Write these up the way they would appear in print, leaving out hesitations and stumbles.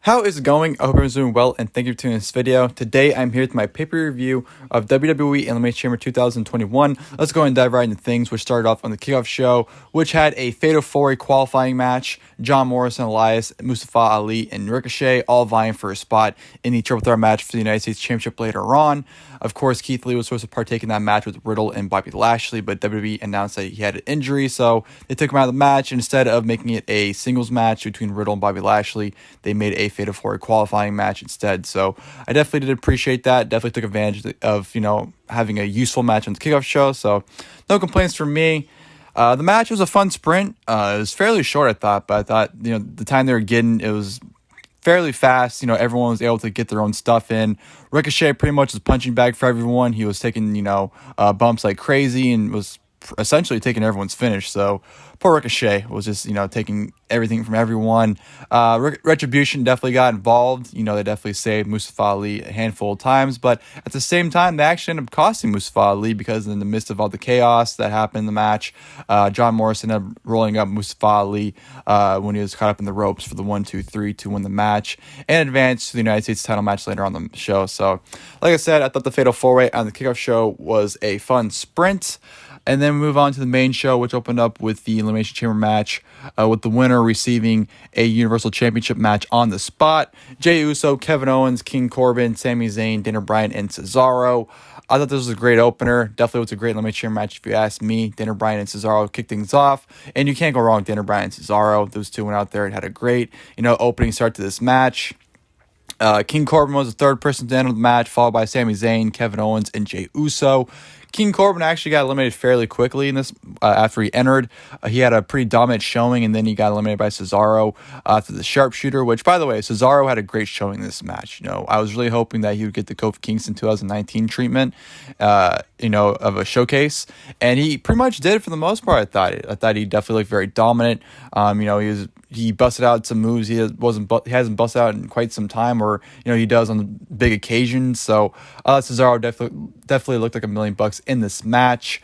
How is it going? I hope everyone's doing well, and thank you for tuning in this video. Today, I'm here with my pay-per-view review of WWE Elimination Chamber 2021. Let's go and dive right into things, which started off on the kickoff show, which had a Fatal 4-Way qualifying match. John Morrison, Elias, Mustafa Ali, and Ricochet all vying for a spot in the Triple Threat match for the United States Championship later on. Of course, Keith Lee was supposed to partake in that match with Riddle and Bobby Lashley, but WWE announced that he had an injury, so they took him out of the match. Instead of making it a singles match between Riddle and Bobby Lashley, they made a Fatal 4-Way qualifying match instead. So I definitely did appreciate that. Definitely took advantage of, having a useful match on the kickoff show. So no complaints from me. The match was a fun sprint. It was fairly short, I thought, but I thought, the time they were getting, it was fairly fast. Everyone was able to get their own stuff in. Ricochet pretty much was punching bag for everyone. He was taking, bumps like crazy and was essentially taking everyone's finish. So poor Ricochet was just, taking everything from everyone. Retribution definitely got involved. They definitely saved Mustafa Ali a handful of times, but at the same time, they actually ended up costing Mustafa Ali because in the midst of all the chaos that happened in the match, John Morrison ended up rolling up Mustafa Ali when he was caught up in the ropes for the 1-2-3 to win the match and advance to the United States title match later on the show. So, like I said, I thought the Fatal 4-Way on the kickoff show was a fun sprint. And then we move on to the main show, which opened up with the Elimination Chamber match, with the winner receiving a Universal Championship match on the spot. Jey Uso, Kevin Owens, King Corbin, Sami Zayn, Bryan, and Cesaro. I thought this was a great opener. Definitely was a great Elimination Chamber match if you ask me. Bryan, and Cesaro kicked things off. And you can't go wrong with Bryan and Cesaro. Those two went out there and had a great, opening start to this match. King Corbin was the third person to enter the match, followed by Sami Zayn, Kevin Owens, and Jey Uso. King Corbin actually got eliminated fairly quickly in this after he entered. He had a pretty dominant showing, and then he got eliminated by Cesaro after the sharpshooter, which, by the way, Cesaro had a great showing in this match. I was really hoping that he would get the Kofi Kingston 2019 treatment, of a showcase, and he pretty much did it for the most part. I thought he definitely looked very dominant. He busted out some moves he hasn't busted out in quite some time, or he does on big occasions. So Cesaro definitely looked like $1,000,000 in this match.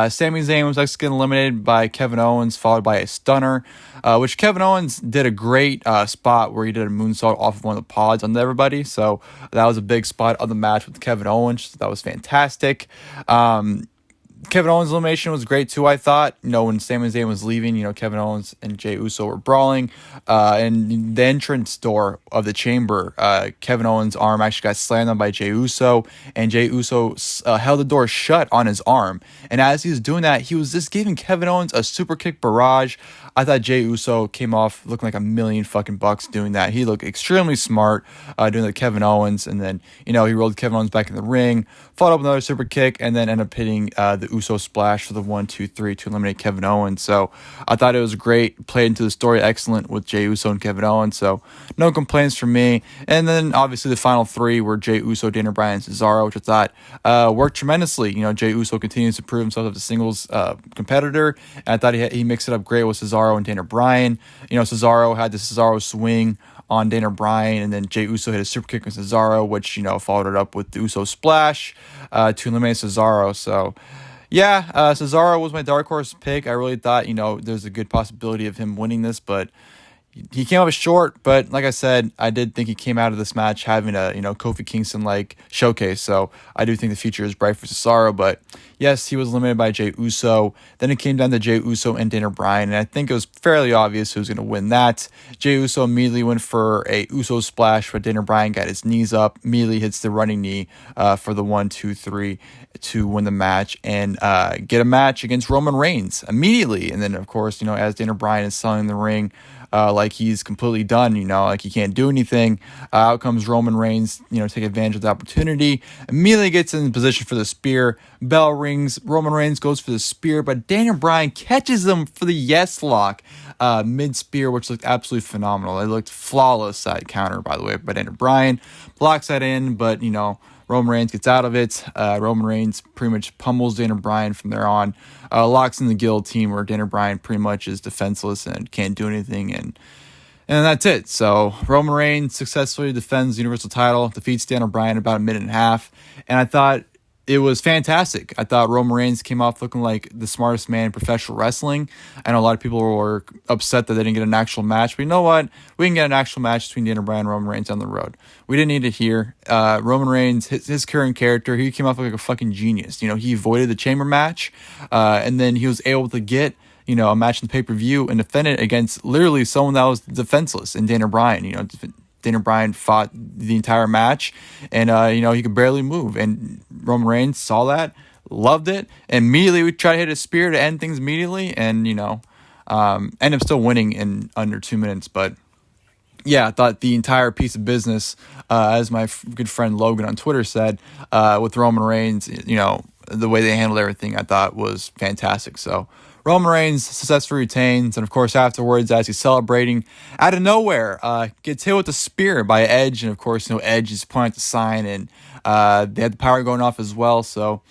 Sami Zayn was actually getting eliminated by Kevin Owens, followed by a stunner, which Kevin Owens did a great spot where he did a moonsault off of one of the pods on everybody. So that was a big spot of the match with Kevin Owens. So that was fantastic. Kevin Owens' elimination was great too, I thought. When Sami Zayn was leaving, Kevin Owens and Jey Uso were brawling. And the entrance door of the chamber, Kevin Owens' arm actually got slammed on by Jey Uso, and Jey Uso held the door shut on his arm. And as he was doing that, he was just giving Kevin Owens a super kick barrage. I thought Jey Uso came off looking like $1,000,000 doing that. He looked extremely smart doing the Kevin Owens, and then, he rolled Kevin Owens back in the ring, followed up with another super kick, and then ended up hitting the Uso splash for the 1-2-3 to eliminate Kevin Owens. So I thought it was great, played into the story excellent with Jey Uso and Kevin Owens, so no complaints from me. And then obviously the final three were Jey Uso, Bryan, and Cesaro, which I thought worked tremendously. Jey Uso continues to prove himself as a singles competitor, and I thought he mixed it up great with Cesaro and Bryan. Cesaro had the Cesaro swing on Bryan, and then Jey Uso hit a super kick on Cesaro, which, followed it up with the Uso splash to eliminate Cesaro. So yeah, Cesaro was my dark horse pick. I really thought, there's a good possibility of him winning this, but he came up short. But like I said, I did think he came out of this match having a, Kofi Kingston-like showcase. So I do think the future is bright for Cesaro. But yes, he was eliminated by Jey Uso. Then it came down to Jey Uso and Bryan, and I think it was fairly obvious who was going to win that. Jey Uso immediately went for a Uso splash, but Bryan got his knees up, immediately hits the running knee for the 1-2-3 to win the match and get a match against Roman Reigns immediately. And then, of course, as Bryan is selling the ring, like he's completely done, like he can't do anything. Out comes Roman Reigns, take advantage of the opportunity. Immediately gets in position for the spear. Bell rings. Roman Reigns goes for the spear, but Bryan catches him for the yes lock mid-spear, which looked absolutely phenomenal. It looked flawless, that counter, by the way, by Bryan. Blocks that in, but, Roman Reigns gets out of it. Roman Reigns pretty much pummels Bryan from there on. Locks in the guillotine where Bryan pretty much is defenseless and can't do anything. And that's it. So Roman Reigns successfully defends the Universal title, defeats Bryan in about a minute and a half. And I thought it was fantastic. I thought Roman Reigns came off looking like the smartest man in professional wrestling. I know a lot of people were upset that they didn't get an actual match, but you know what? We can get an actual match between Daniel Bryan and Roman Reigns on the road. We didn't need it here. Roman Reigns, his current character, he came off like a fucking genius. He avoided the chamber match, and then he was able to get a match in the pay-per-view and defend it against literally someone that was defenseless in Daniel Bryan. Daniel Bryan fought the entire match, and he could barely move. And Roman Reigns saw that, loved it, and immediately we tried to hit a spear to end things immediately, and ended up still winning in under 2 minutes. But yeah, I thought the entire piece of business, as my good friend Logan on Twitter said, with Roman Reigns, the way they handled everything, I thought was fantastic. So Roman Reigns successfully retains, and of course afterwards, as he's celebrating, out of nowhere, gets hit with a spear by Edge, and of course, Edge is pointing at the sign, and they had the power going off as well. So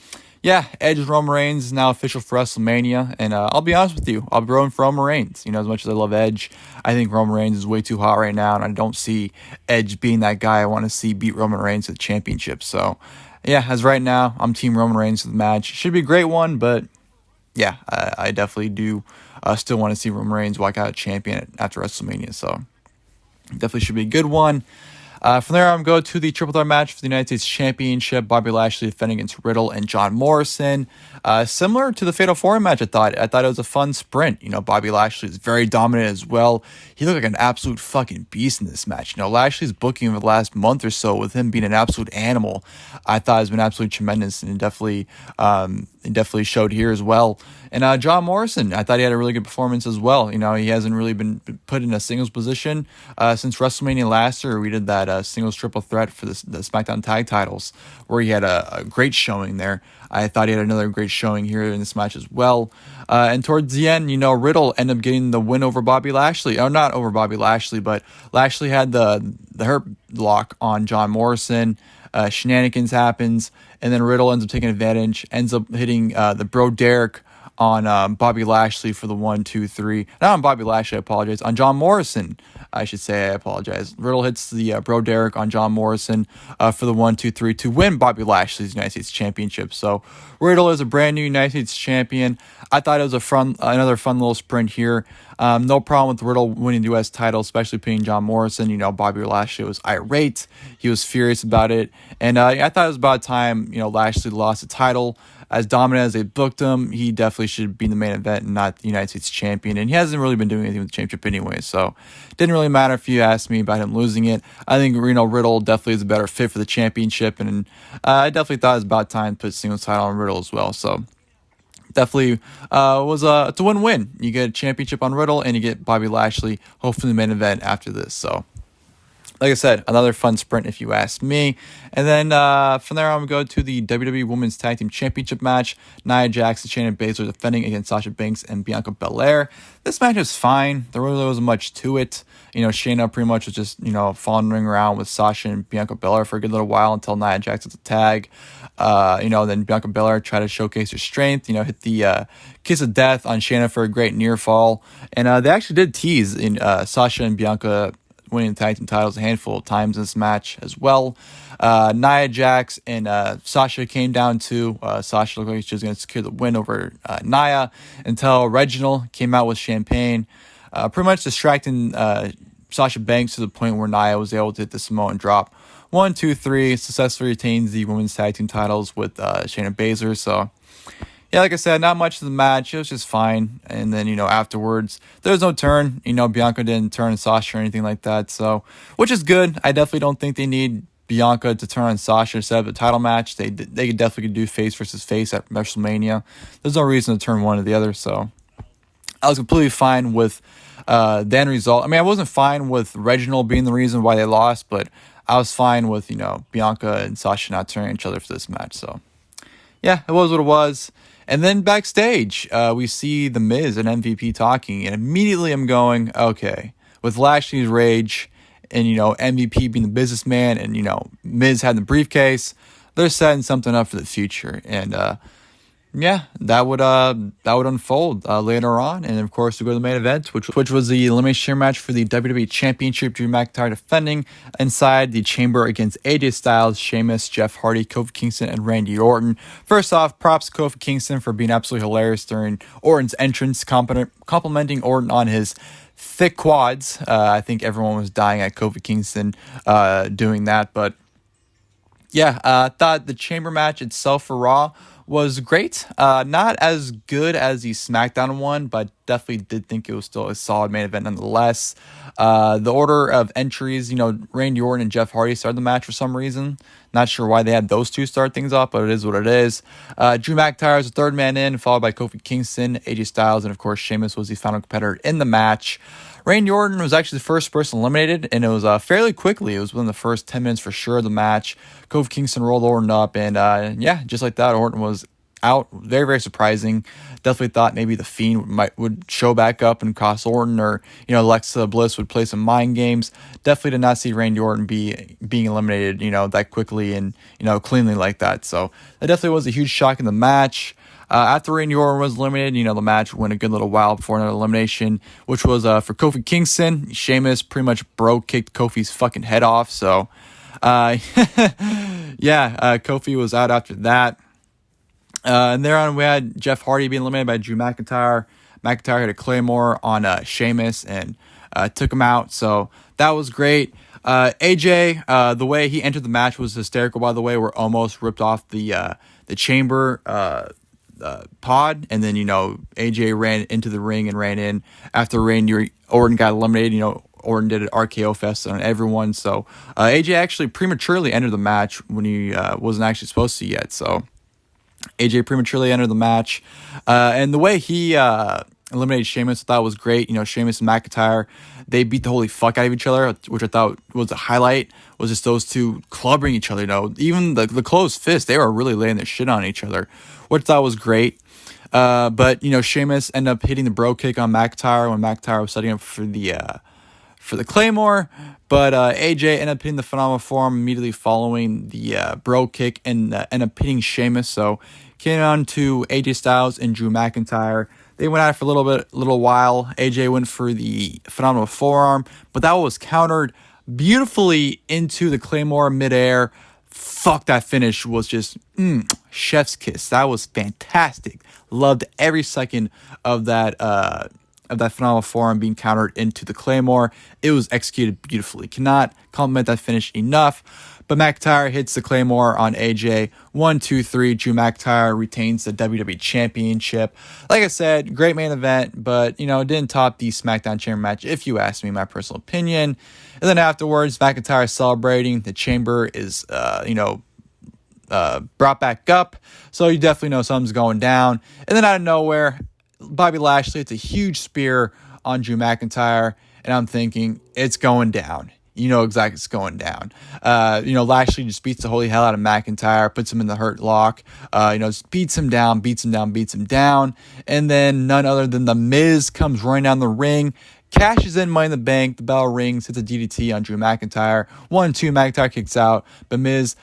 yeah, Edge and Roman Reigns is now official for WrestleMania, and I'll be honest with you, I'll be rooting for Roman Reigns. As much as I love Edge, I think Roman Reigns is way too hot right now, and I don't see Edge being that guy I want to see beat Roman Reigns to the championship. So yeah, as right now, I'm Team Roman Reigns for the match. Should be a great one, but yeah, I definitely do still want to see Roman Reigns walk out a champion after WrestleMania. So definitely should be a good one. From there, I'm going to go to the triple threat match for the United States Championship. Bobby Lashley defending against Riddle and John Morrison. Similar to the Fatal 4 match, I thought it was a fun sprint. Bobby Lashley is very dominant as well. He looked like an absolute fucking beast in this match. Lashley's booking over the last month or so with him being an absolute animal, I thought has been absolutely tremendous, and it definitely showed here as well. And John Morrison, I thought he had a really good performance as well. He hasn't really been put in a singles position since WrestleMania last year. We did that singles triple threat for the SmackDown tag titles, where he had a great showing there. I thought he had another great showing here in this match as well. And towards the end, Riddle ended up getting the win over Bobby Lashley. Oh, not over Bobby Lashley, but Lashley had the hurt lock on John Morrison. Shenanigans happens, and then Riddle ends up taking advantage, ends up hitting the Bro Derek on Bobby Lashley for the 1, 2, 3. Not on Bobby Lashley, I apologize. On John Morrison, I should say, I apologize. Riddle hits the Bro Derek on John Morrison for the 1, 2, 3 to win Bobby Lashley's United States Championship. So Riddle is a brand new United States champion. I thought it was another fun little sprint here. No problem with Riddle winning the U.S. title, especially pinning John Morrison. Bobby Lashley was irate. He was furious about it. And I thought it was about time, Lashley lost the title. As dominant as they booked him, he definitely should be in the main event and not the United States champion. And he hasn't really been doing anything with the championship anyway, so it didn't really matter if you asked me about him losing it. I think Riddle definitely is a better fit for the championship, and I definitely thought it was about time to put a singles title on Riddle as well. So definitely it's a win-win. You get a championship on Riddle, and you get Bobby Lashley, hopefully the main event after this. So like I said, another fun sprint if you ask me. And then from there, I'm going to go to the WWE Women's Tag Team Championship match. Nia Jax and Shayna Baszler defending against Sasha Banks and Bianca Belaire. This match is fine. There really wasn't much to it. Shayna pretty much was just, floundering around with Sasha and Bianca Belaire for a good little while until Nia Jax gets a tag. Then Bianca Belaire tried to showcase her strength, hit the kiss of death on Shayna for a great near fall. And they actually did tease in Sasha and Bianca winning the tag team titles a handful of times in this match as well. Nia Jax and Sasha came down to Sasha looked like she was going to secure the win over Nia until Reginald came out with champagne, pretty much distracting Sasha Banks to the point where Nia was able to hit the Samoan drop. 1, 2, 3 successfully retains the women's tag team titles with Shayna Baszler. So yeah, like I said, not much of the match. It was just fine. And then, afterwards, there was no turn. Bianca didn't turn Sasha or anything like that. So, which is good. I definitely don't think they need Bianca to turn on Sasha to set up a title match. They definitely could do face versus face at WrestleMania. There's no reason to turn one or the other. So, I was completely fine with the end result. I mean, I wasn't fine with Reginald being the reason why they lost, but I was fine with, Bianca and Sasha not turning each other for this match. So, yeah, it was what it was. And then backstage, we see The Miz and MVP talking, and immediately I'm going, okay, with Lashley's rage and, MVP being the businessman and, Miz had the briefcase, they're setting something up for the future. And yeah, that would unfold later on, and of course we go to the main event, which was the elimination match for the WWE Championship. Drew McIntyre defending inside the chamber against AJ Styles, Sheamus, Jeff Hardy, Kofi Kingston, and Randy Orton. First off, props to Kofi Kingston for being absolutely hilarious during Orton's entrance, complimenting Orton on his thick quads. I think everyone was dying at Kofi Kingston doing that, but yeah, I thought the chamber match itself for Raw was great. Not as good as the SmackDown one, but definitely did think it was still a solid main event nonetheless. The order of entries, Randy Orton and Jeff Hardy started the match for some reason. Not sure why they had those two start things off, but it is what it is. Drew McIntyre is the third man in, followed by Kofi Kingston, AJ Styles, and of course Sheamus was the final competitor in the match. Randy Orton was actually the first person eliminated, and it was fairly quickly. It was within the first 10 minutes for sure of the match. Kofi Kingston rolled Orton up, and yeah, just like that, Orton was out. Very, very surprising. Definitely thought maybe the Fiend would show back up and cost Orton, or Alexa Bliss would play some mind games. Definitely did not see Randy Orton being eliminated that quickly and cleanly like that. So that definitely was a huge shock in the match. After Randy Orton was eliminated, the match went a good little while before another elimination, which was for Kofi Kingston. Sheamus pretty much kicked Kofi's fucking head off. So, yeah, Kofi was out after that. And thereon we had Jeff Hardy being eliminated by Drew McIntyre. McIntyre had a Claymore on Sheamus and took him out. So that was great. AJ, the way he entered the match was hysterical, by the way. We're almost ripped off the chamber pod, and then AJ ran into the ring and ran in after Randy Orton got eliminated. Orton did an RKO fest on everyone, so AJ actually prematurely entered the match when he wasn't actually supposed to yet. So AJ prematurely entered the match, and the way he eliminated Sheamus, I thought was great. Sheamus and McIntyre, they beat the holy fuck out of each other, which I thought was a highlight. Was just those two clubbering each other. Even the closed fist, they were really laying their shit on each other, which I thought was great. But Sheamus ended up hitting the bro kick on McIntyre when McIntyre was setting up for the Claymore. But AJ ended up hitting the Phenomenal Forearm immediately following the bro kick and ended up hitting Sheamus. So came on to AJ Styles and Drew McIntyre. They went at it for a little while. AJ went for the Phenomenal Forearm, but that was countered beautifully into the Claymore midair. Fuck, that finish was just chef's kiss. That was fantastic. Loved every second of that Phenomenal Forearm being countered into the Claymore. It was executed beautifully. Cannot compliment that finish enough. But McIntyre hits the Claymore on AJ. 1, 2, 3. Drew McIntyre retains the WWE Championship. Like I said, great main event, but, it didn't top the SmackDown Chamber match, if you ask me my personal opinion. And then afterwards, McIntyre celebrating. The Chamber is, brought back up. So you definitely know something's going down. And then out of nowhere, Bobby Lashley hits a huge spear on Drew McIntyre. And I'm thinking, it's going down. Exactly it's going down. Lashley just beats the holy hell out of McIntyre, puts him in the hurt lock, just beats him down. And then none other than The Miz comes running down the ring, cashes in Money in the Bank, the bell rings, hits a DDT on Drew McIntyre. 1, 2, McIntyre kicks out, but Miz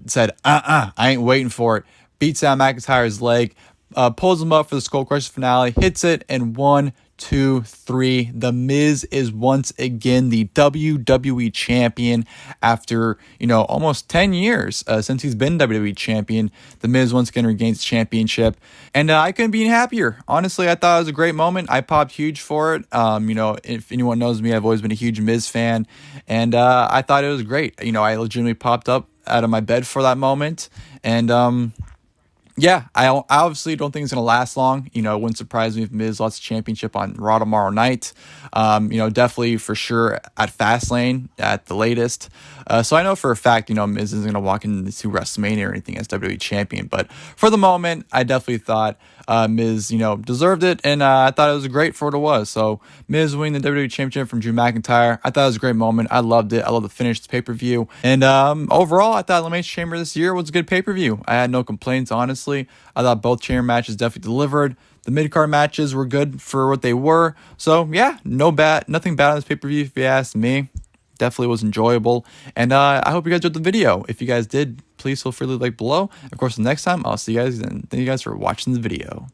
said, I ain't waiting for it. Beats down McIntyre's leg, pulls him up for the Skull Crusher finale, hits it, and 1, 2, 3. The Miz is once again the WWE champion after, almost 10 years since he's been WWE champion. The Miz once again regains the championship, and I couldn't be happier. Honestly, I thought it was a great moment. I popped huge for it. If anyone knows me, I've always been a huge Miz fan, and I thought it was great. I legitimately popped up out of my bed for that moment, and yeah, I obviously don't think it's going to last long. It wouldn't surprise me if Miz lost the championship on Raw tomorrow night. Definitely for sure at Fastlane at the latest. So I know for a fact, Miz isn't going to walk into WrestleMania or anything as WWE champion. But for the moment, I definitely thought Miz, deserved it. And I thought it was great for what it was. So Miz winning the WWE championship from Drew McIntyre. I thought it was a great moment. I loved it. I love the finish of the pay-per-view. And overall, I thought Elimination Chamber this year was a good pay-per-view. I had no complaints, honestly. I thought both chamber matches definitely delivered. The mid-card matches were good for what they were. So, yeah, nothing bad on this pay-per-view if you ask me. Definitely was enjoyable. And I hope you guys enjoyed the video. If you guys did, please feel free to like below. Of course, the next time, I'll see you guys then. Thank you guys for watching the video.